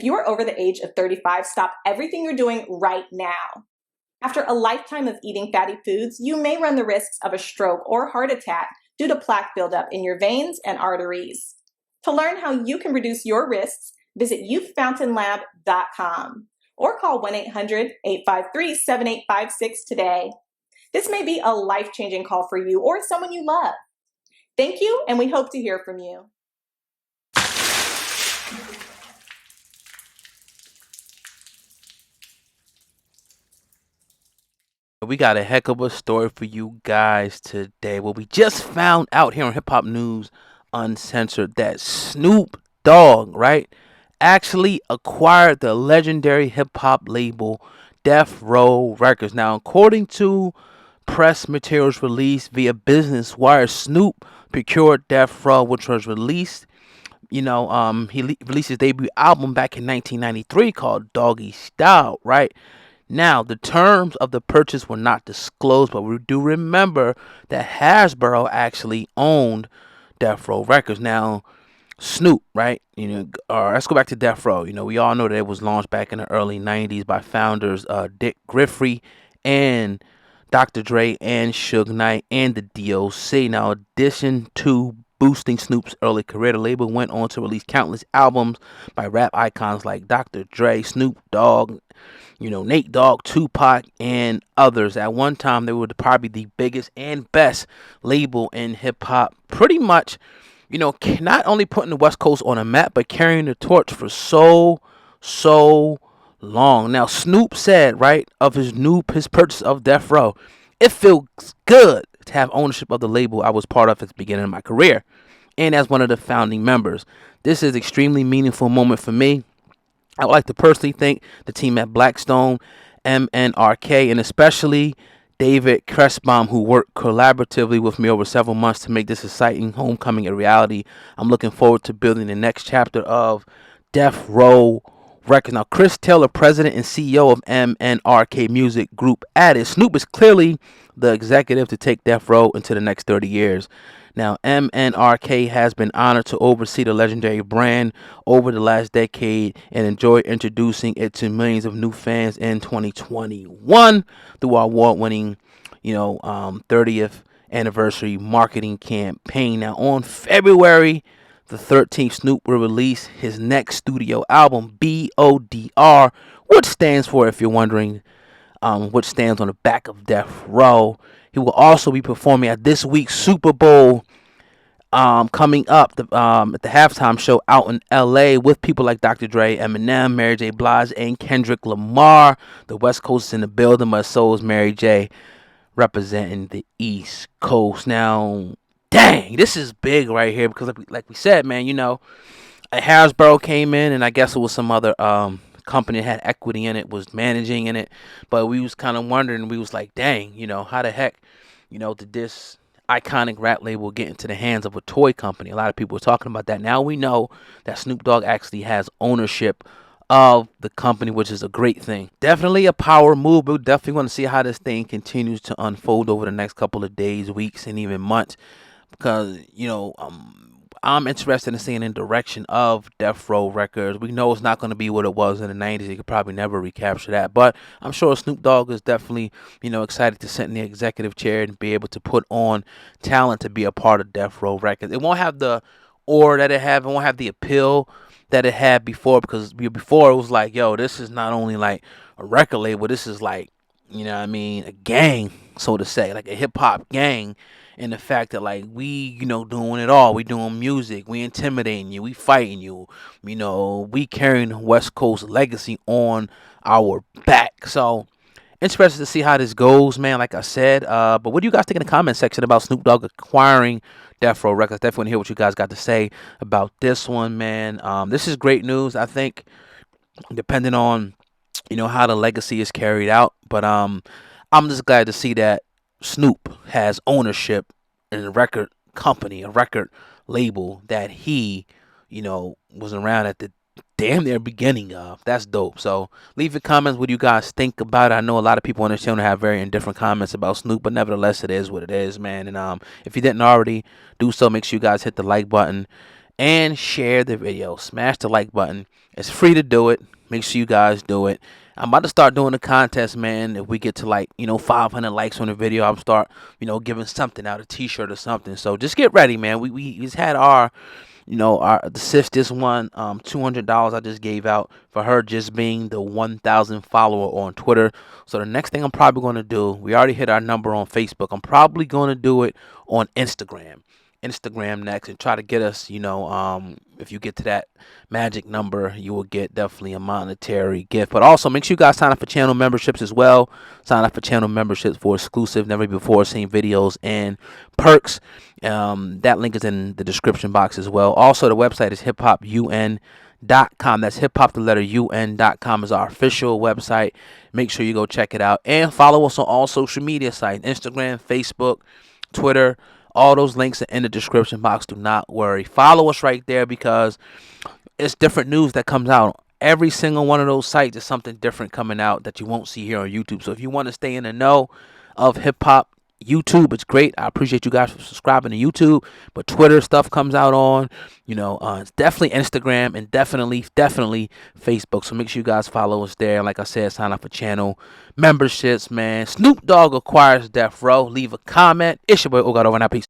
you are over the age of 35, stop everything you're doing right now. After a lifetime of eating fatty foods, you may run the risks of a stroke or heart attack due to plaque buildup in your veins and arteries. To learn how you can reduce your risks, visit youthfountainlab.com or call 1-800-853-7856 today. This may be a life-changing call for you or someone you love. Thank you, and we hope to hear from you. We got a heck of a story for you guys today. Well, we just found out here on Hip Hop News Uncensored that Snoop Dogg, right, actually acquired the legendary hip hop label Death Row Records. Now, according to press materials released via Business Wire, Snoop procured Death Row, which was released. Released his debut album back in 1993 called Doggy Style, right? Now, the terms of the purchase were not disclosed, but we do remember that Hasbro actually owned Death Row Records. Now, Snoop, right? Let's go back to Death Row. We all know that it was launched back in the early 90s by founders Dick Griffey and Dr. Dre and Suge Knight and the DOC. Now, in addition to boosting Snoop's early career, the label went on to release countless albums by rap icons like Dr. Dre, Snoop Dogg, Nate Dogg, Tupac, and others. At one time, they were probably the biggest and best label in hip hop. Pretty much, not only putting the West Coast on a map, but carrying the torch for so long. Now, Snoop said, right, of his purchase of Death Row, it feels good to have ownership of the label I was part of at the beginning of my career, and as one of the founding members. This is an extremely meaningful moment for me. I would like to personally thank the team at Blackstone, MNRK, and especially David Kestnbaum, who worked collaboratively with me over several months to make this exciting homecoming a reality. I'm looking forward to building the next chapter of Death Row Records. Now, Chris Taylor, president and CEO of MNRK Music Group, added, Snoop is clearly the executive to take Death Row into the next 30 years. Now, MNRK has been honored to oversee the legendary brand over the last decade and enjoy introducing it to millions of new fans in 2021 through our award-winning, 30th anniversary marketing campaign. Now, on February the 13th, Snoop will release his next studio album, B.O.D.R, which stands for, if you're wondering, which stands on the back of Death Row. He will also be performing at this week's Super Bowl coming up at the halftime show out in L.A. with people like Dr. Dre, Eminem, Mary J. Blige, and Kendrick Lamar. The West Coast is in the building, but so is Mary J. representing the East Coast. Now, dang, this is big right here because like we said, man, Hasbro came in, and I guess it was some other company that had equity in it, was managing in it, but we was kind of wondering, we was like, dang, how the heck, did this iconic rap label get into the hands of a toy company? A lot of people were talking about that. Now we know that Snoop Dogg actually has ownership of the company, which is a great thing. Definitely a power move, but we definitely want to see how this thing continues to unfold over the next couple of days, weeks, and even months, because I'm interested in seeing in direction of Death Row Records. We know it's not going to be what it was in the 90s. You could probably never recapture that. But I'm sure Snoop Dogg is definitely, excited to sit in the executive chair and be able to put on talent to be a part of Death Row Records. It won't have the aura that it had. It won't have the appeal that it had before, because before it was like, yo, this is not only like a record label. This is like, a gang, so to say, like a hip-hop gang. And the fact that, like, we, doing it all. We doing music. We intimidating you. We fighting you. We carrying the West Coast legacy on our back. So, interested to see how this goes, man, like I said. But what do you guys think in the comment section about Snoop Dogg acquiring Death Row Records? Definitely want to hear what you guys got to say about this one, man. This is great news, I think, depending on, how the legacy is carried out. But I'm just glad to see that Snoop has ownership in a record company, a record label that he, was around at the damn near beginning of. That's dope. So leave your comments what you guys think about it. I know a lot of people on this channel have very indifferent comments about Snoop, but nevertheless, it is what it is, man. And if you didn't already do so, make sure you guys hit the like button and share the video. Smash the like button. It's free to do it. Make sure you guys do it. I'm about to start doing a contest, man. If we get to, like, 500 likes on the video, I'll start, giving something out, a t-shirt or something. So just get ready, man. We just had the sis just won $200 I just gave out for her just being the 1,000 follower on Twitter. So the next thing I'm probably going to do, we already hit our number on Facebook. I'm probably going to do it on Instagram next, and try to get us, if you get to that magic number, you will get definitely a monetary gift. But also make sure you guys sign up for channel memberships as well. Sign up for channel memberships for exclusive, never before seen videos and perks. That link is in the description box as well. Also, the website is hiphopun.com. That's hiphop, the letter un.com is our official website. Make sure you go check it out, and follow us on all social media sites: Instagram, Facebook, Twitter. All those links are in the description box. Do not worry. Follow us right there, because it's different news that comes out. Every single one of those sites is something different coming out that you won't see here on YouTube. So if you want to stay in the know of hip hop YouTube, it's great. I appreciate you guys for subscribing to YouTube. But Twitter stuff comes out on, it's definitely Instagram, and definitely Facebook. So make sure you guys follow us there. Like I said, sign up for channel memberships, man. Snoop Dogg acquires Death Row. Leave a comment. It's your boy, O God, over, and out. Peace.